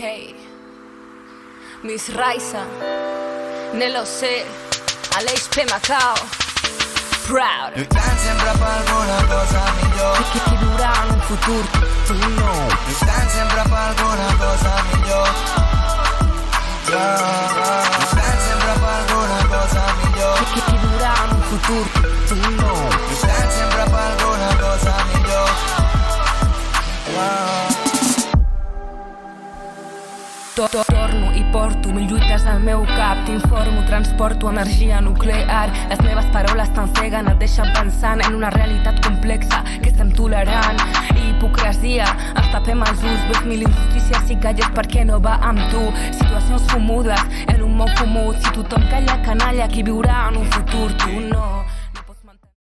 Hey, Miss Raisa, nello sé, all'HP Macao, proud. Lluitant sempre per alguna cosa millor. Qui viurà en un futur, tu no. Lluitant sempre per alguna cosa millor. Lluitant sempre per alguna cosa millor. Qui viurà en un futur, tu no. Lluitant sempre per alguna cosa millor. Torno i porto mil lluites al meu cap. T'informo, transporto energia nuclear. Les meves paraules tan ceguen et deixen pensant en una realitat complexa que estem tolerant. Hipocresia, ens tapem els ulls. Veus mil injustícies i calles perquè no va amb tu. Situacions fumudes en un món fumut. Si tothom calla canalla, qui viurà en un futur? Tu no.